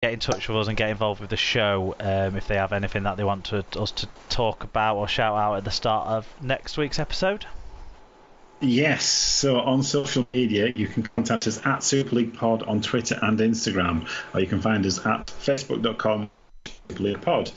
get in touch with us and get involved with the show if they have anything that they want us to talk about or shout out at the start of next week's episode? Yes, so on social media, you can contact us at Super League Pod on Twitter and Instagram, or you can find us at facebook.com/SuperLeaguePod.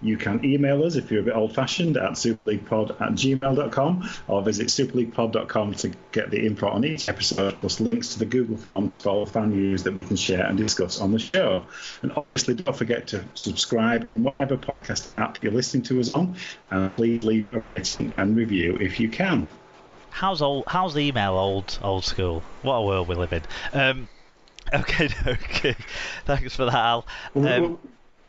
You can email us if you're a bit old-fashioned at superleaguepod@gmail.com, or visit superleaguepod.com to get the info on each episode, plus links to the Google form for all fan news that we can share and discuss on the show. And obviously, don't forget to subscribe in whatever podcast app you're listening to us on, and please leave a rating and review if you can. How's email old school? What a world we live in. Okay. Thanks for that, Al.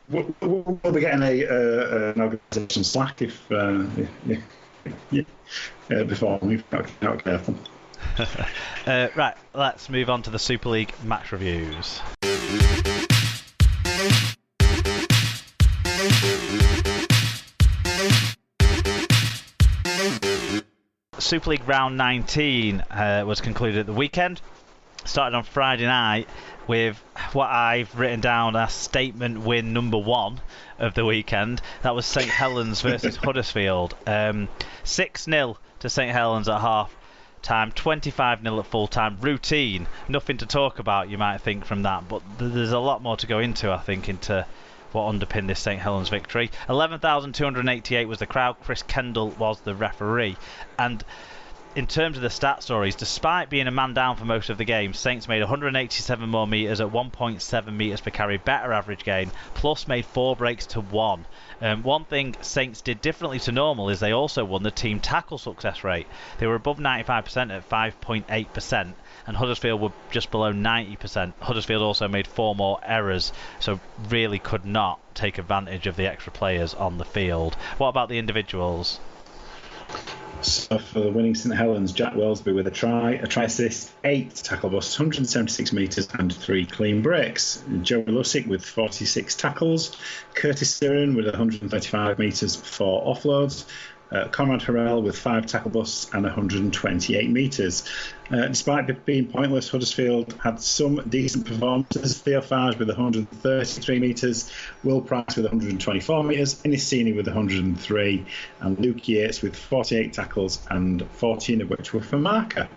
We'll be getting an organisation Slack if before we've not careful. Right, let's move on to the Super League match reviews. Super League round 19 was concluded at the weekend. Started on Friday night with what I've written down as statement win number 1 of the weekend. That was St Helens versus Huddersfield. 6-0 to St Helens at half time, 25-0 at full time. Routine, nothing to talk about, you might think, from that, but there's a lot more to go into, I think, into what underpinned this St Helens victory. 11,288 was the crowd. Chris Kendall was the referee. And in terms of the stat stories, despite being a man down for most of the game, Saints made 187 more metres at 1.7 metres per carry, better average gain, plus made 4 breaks to 1. One thing Saints did differently to normal is they also won the team tackle success rate. They were above 95% at 5.8%, and Huddersfield were just below 90%. Huddersfield also made 4 more errors, so really could not take advantage of the extra players on the field. What about the individuals? So for the winning St Helens, Jack Wellsby with a try assist, 8 tackle busts, 176 metres and 3 clean breaks. Joey Lussick with 46 tackles, Curtis Siren with 135 metres, 4 offloads, Conrad Harrell with 5 tackle busts and 128 metres. Despite being pointless, Huddersfield had some decent performances. Theo Farge with 133 metres, Will Price with 124 metres, Ennis Sini with 103, and Luke Yates with 48 tackles and 14 of which were for marker.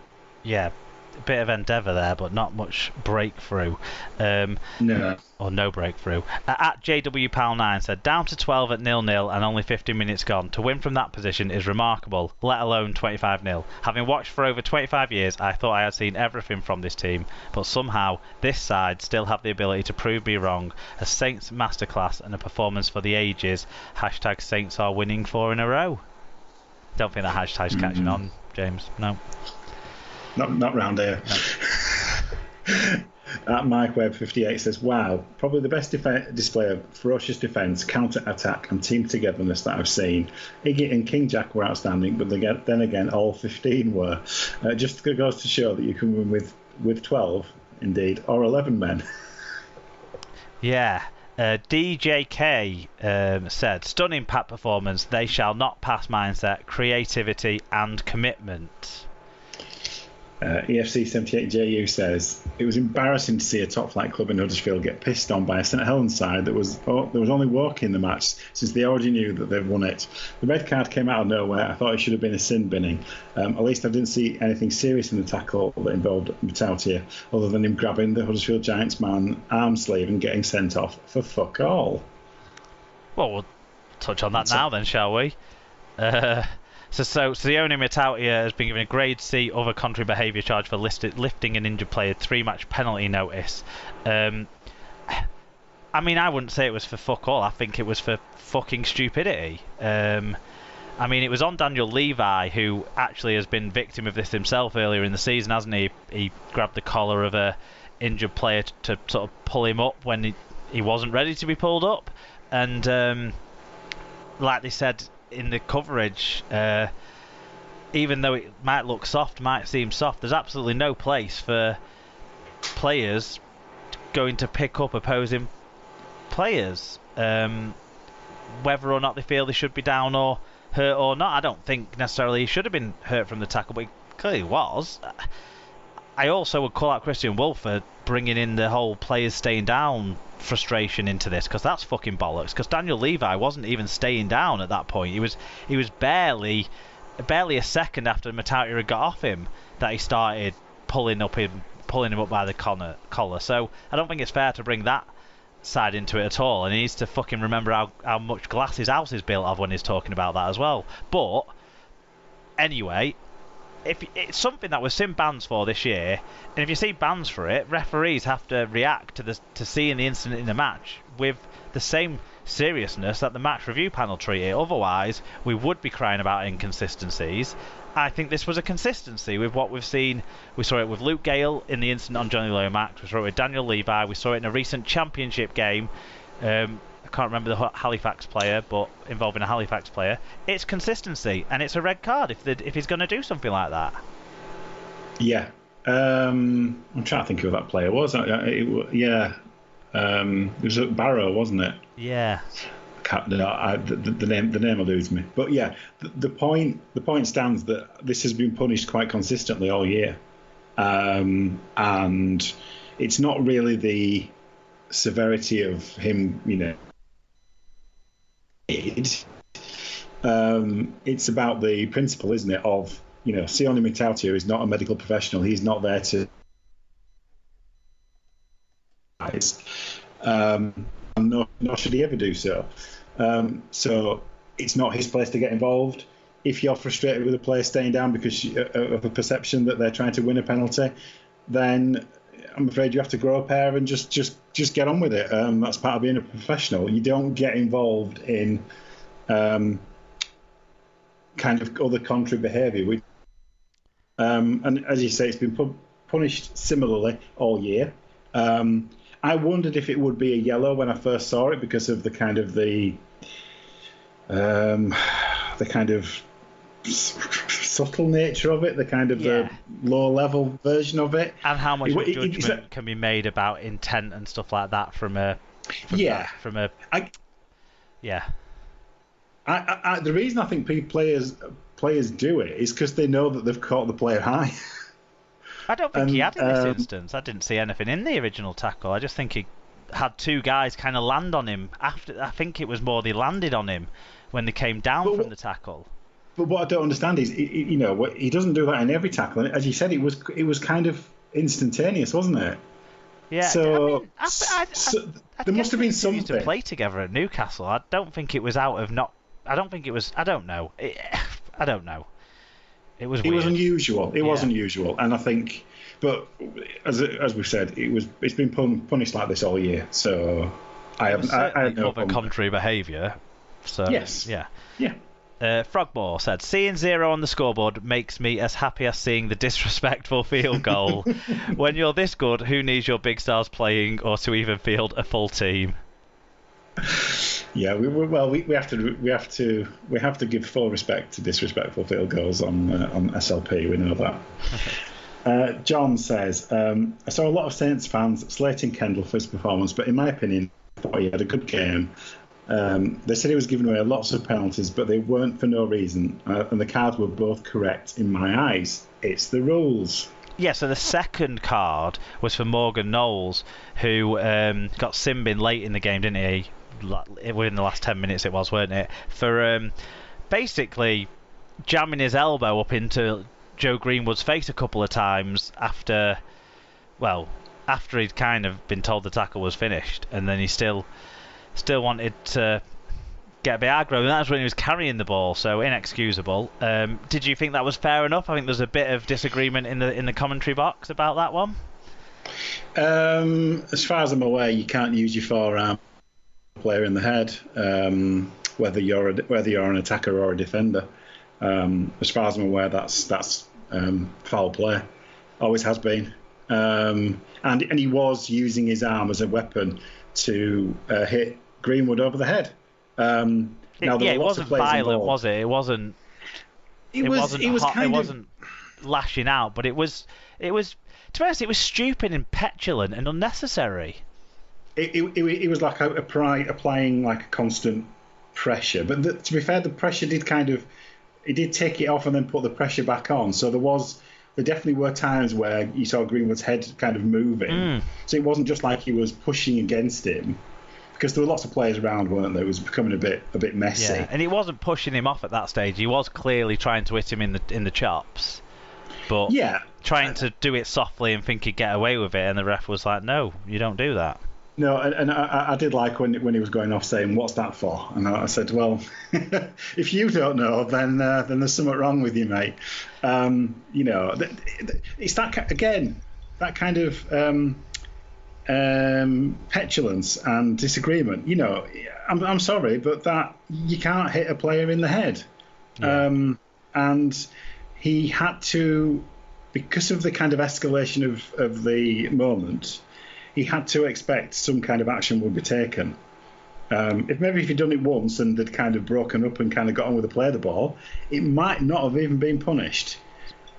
Yeah, a bit of endeavour there, but not much breakthrough. No. Or no breakthrough. At JWPal9 said, down to 12 at 0-0 and only 15 minutes gone. To win from that position is remarkable, let alone 25-0. Having watched for over 25 years, I thought I had seen everything from this team, but somehow this side still have the ability to prove me wrong. A Saints masterclass and a performance for the ages. Hashtag Saints are winning 4 in a row. Don't think that hashtag's catching on, James. No. Not round here. No. At MikeWebb58 says, wow, probably the best display of ferocious defence, counter-attack and team togetherness that I've seen. Iggy and King Jack were outstanding, but then again, all 15 were. Just goes to show that you can win with 12, indeed, or 11 men. Yeah. DJK said, stunning Pat performance, they shall not pass mindset, creativity and commitment. EFC78JU says, it was embarrassing to see a top flight club in Huddersfield get pissed on by a St Helens side that was only walking the match since they already knew that they'd won it. The red card came out of nowhere. I thought it should have been a sin binning. At least I didn't see anything serious in the tackle that involved Matautia, other than him grabbing the Huddersfield Giants man arm sleeve and getting sent off for fuck all. Well, we'll touch on that now then, shall we? So Sione Matautia has been given a grade C other contrary behaviour charge for lifting an injured player 3-match penalty notice. I mean, I wouldn't say it was for fuck all. I think it was for fucking stupidity. I mean, it was on Daniel Levi, who actually has been victim of this himself earlier in the season, hasn't he? He grabbed the collar of a injured player to sort of pull him up when he wasn't ready to be pulled up. And like they said in the coverage, even though it might look soft, might seem soft, there's absolutely no place for players going to pick up opposing players, whether or not they feel they should be down or hurt or not. I don't think necessarily he should have been hurt from the tackle, but he clearly was. I also would call out Christian Wolf for bringing in the whole players staying down frustration into this, because that's fucking bollocks. Because Daniel Levi wasn't even staying down at that point. He was barely a second after Matauti had got off him that he started pulling him up by the collar. So I don't think it's fair to bring that side into it at all, and he needs to fucking remember how much glass his house is built of when he's talking about that as well. But anyway, if it's something that we've seen bans for this year, and if you see bans for it, referees have to react to seeing the incident in the match with the same seriousness that the match review panel treat it. Otherwise, we would be crying about inconsistencies. I think this was a consistency with what we've seen. We saw it with Luke Gale in the incident on Johnny Lomax. We saw it with Daniel Levi. We saw it in a recent championship game. I can't remember the Halifax player, but involving a Halifax player. It's consistency, and it's a red card if he's going to do something like that. Yeah. I'm trying to think who that player was. It was at Barrow, wasn't it? Yeah. The name eludes me, but yeah, the point stands that this has been punished quite consistently all year, and it's not really the severity of him, it's about the principle, isn't it? Of Sione Matautia is not a medical professional; he's not there to. Nor should he ever do so. So it's not his place to get involved. If you're frustrated with a player staying down because of a perception that they're trying to win a penalty, then I'm afraid you have to grow a pair and just get on with it. That's part of being a professional. You don't get involved in kind of other contrary behaviour. And as you say, it's been punished similarly all year. I wondered if it would be a yellow when I first saw it because of the kind of subtle nature of it, the kind of the low level version of it, and how much judgment can be made about intent and stuff like that the reason I think players do it is because they know that they've caught the player high. I don't think he had in this instance. I didn't see anything in the original tackle. I just think he had two guys kind of land on him after. I think it was more they landed on him when they came down from the tackle. But what I don't understand is, he doesn't do that in every tackle. And as you said, it was kind of instantaneous, wasn't it? Yeah. So, there must have been something. Used to play together at Newcastle. I don't think it was out of not. I don't think it was. I don't know. I don't know. It was weird. It was unusual. It was unusual, and I think, but as we've said, it's been punished like this all year. So I had no problem. Contrary behaviour. So yes, yeah. Frogmore said, seeing 0 on the scoreboard makes me as happy as seeing the disrespectful field goal. When you're this good, who needs your big stars playing or to even field a full team? Yeah, we have to give full respect to disrespectful field goals on SLP. We know that. John says, I saw a lot of Saints fans slating Kendall for his performance, but in my opinion, I thought he had a good game. They said he was giving away lots of penalties, but they weren't for no reason, and the cards were both correct in my eyes. It's the rules. Yeah, so the second card was for Morgan Knowles, who got sin-bin late in the game, didn't he? Within the last 10 minutes it was, weren't it? For basically jamming his elbow up into Joe Greenwood's face a couple of times after he'd kind of been told the tackle was finished, and then he still wanted to get a bit aggro, and that's when he was carrying the ball, so inexcusable. Did you think that was fair enough? I think there's a bit of disagreement in the commentary box about that one. As far as I'm aware, you can't use your forearm player in the head, whether you're an attacker or a defender. As far as I'm aware, that's foul play. Always has been. And he was using his arm as a weapon to hit Greenwood over the head. It wasn't violent, was it? It wasn't. It wasn't lashing out, but it was. To be honest, it was stupid and petulant and unnecessary. It was like applying like a constant pressure. But to be fair, the pressure did it did take it off and then put the pressure back on. So there was there definitely were times where you saw Greenwood's head kind of moving. So it wasn't just like he was pushing against him, because there were lots of players around, weren't there? It was becoming a bit messy. Yeah, and he wasn't pushing him off at that stage. He was clearly trying to hit him in the chops, but trying to do it softly and think he'd get away with it, and the ref was like, "No, you don't do that." No, and I did like when he was going off saying, "What's that for?" And I said, "Well, if you don't know, then there's something wrong with you, mate." It's that kind of petulance and disagreement. I'm sorry, but that you can't hit a player in the head. And he had to, because of the kind of escalation of the moment, he had to expect some kind of action would be taken. If he'd done it once and they'd kind of broken up and kind of got on with the play of the ball, it might not have even been punished.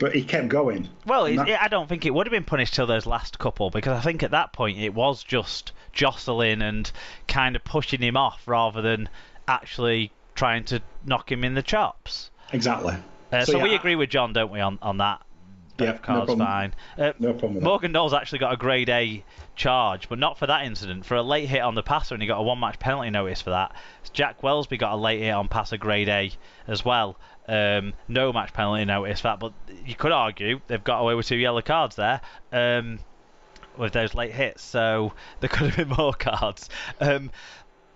But he kept going. Well, I don't think it would have been punished till those last couple, because I think at that point it was just jostling and kind of pushing him off rather than actually trying to knock him in the chops. Exactly. So we agree with John, don't we, on that? Card's fine. No problem with Morgan Knowles actually got a grade A charge, but not for that incident. For a late hit on the passer, and he got a one-match penalty notice for that. Jack Wellsby got a late hit on passer grade A as well. No match penalty notice for that, but you could argue they've got away with 2 yellow cards there with those late hits, so there could have been more cards.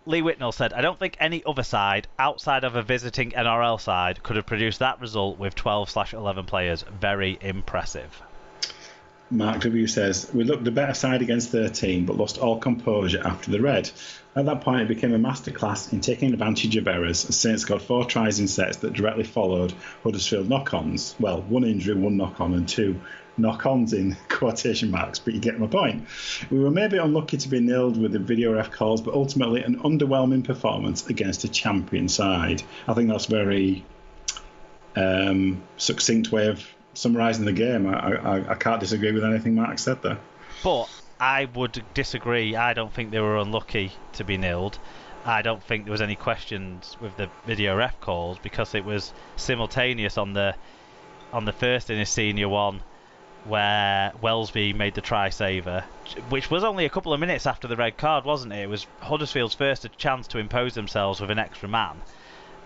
Lee Whitnell said, "I don't think any other side, outside of a visiting NRL side, could have produced that result with 12/11 players. Very impressive." Mark W says, "We looked a better side against 13, but lost all composure after the red. At that point, it became a masterclass in taking advantage of errors, as Saints got 4 tries in sets that directly followed Huddersfield knock-ons. Well, 1 injury, 1 knock-on, and 2 knock-ons in quotation marks, but you get my point. We were maybe unlucky to be nilled with the video ref calls, but ultimately an underwhelming performance against a champion side." I think that's a very succinct way of summarising the game. I can't disagree with anything Mark said there. But I would disagree. I don't think they were unlucky to be nilled. I don't think there was any questions with the video ref calls, because it was simultaneous on the first in his senior one, where Wellsby made the try saver, which was only a couple of minutes after the red card, wasn't it? It was Huddersfield's first chance to impose themselves with an extra man.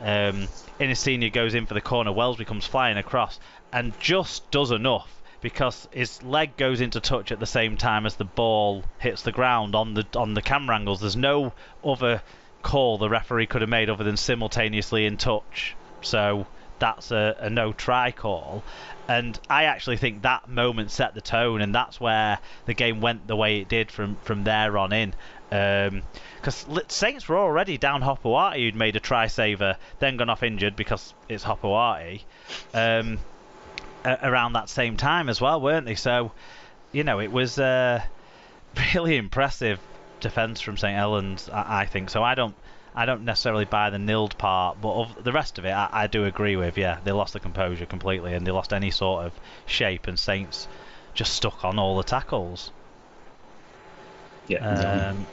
In his senior goes in for the corner, Wellsby comes flying across and just does enough, because his leg goes into touch at the same time as the ball hits the ground on the camera angles. There's no other call the referee could have made other than simultaneously in touch. So that's a no try call. And I actually think that moment set the tone, and that's where the game went the way it did from there on in. Because Saints were already down Hopewati, who'd made a try saver, then gone off injured because it's Hopewati, around that same time as well, weren't they? So, it was really impressive defence from St Helens, I think. So I don't necessarily buy the nilled part, but of the rest of it, I do agree with. Yeah, they lost the composure completely, and they lost any sort of shape, and Saints just stuck on all the tackles. Yeah. Exactly.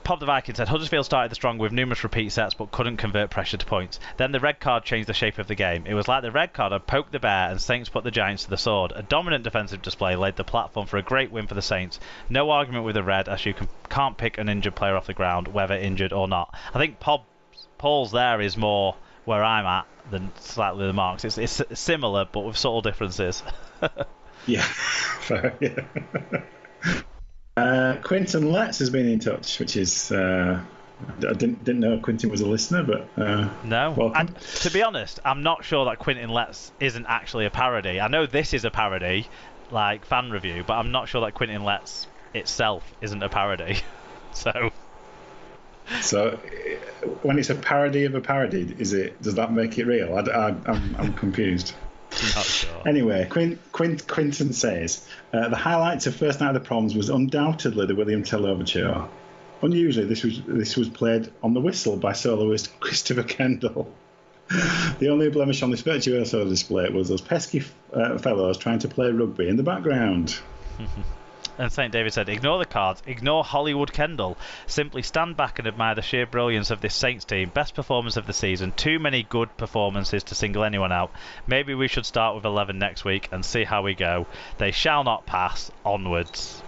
Pop the Viking said, "Huddersfield started the strong with numerous repeat sets, but couldn't convert pressure to points. Then the red card changed the shape of the game. It was like the red card had poked the bear, and Saints put the Giants to the sword. A dominant defensive display laid the platform for a great win for the Saints. No argument with the red, as you can't pick an injured player off the ground, whether injured or not." I think Paul's there is more where I'm at than slightly the Marks. It's similar, but with subtle differences. Yeah, fair. Yeah. Quinton Letts has been in touch, which is I didn't know Quinton was a listener, but no. Welcome. To be honest, I'm not sure that Quinton Letts isn't actually a parody. I know this is a parody, like fan review, but I'm not sure that Quinton Letts itself isn't a parody. So when it's a parody of a parody, does that make it real? I'm confused. Not sure. Anyway, Quinton says, "The highlights of first night of the Proms was undoubtedly the William Tell overture. Unusually, this was played on the whistle by soloist Christopher Kendall. The only blemish on this virtuoso display was those pesky fellows trying to play rugby in the background." And St. David said, ignore the cards, ignore Hollywood Kendall. Simply stand back and admire the sheer brilliance of this Saints team. Best performance of the season. Too many good performances to single anyone out. Maybe we should start with 11 next week and see how we go. They shall not pass. Onwards.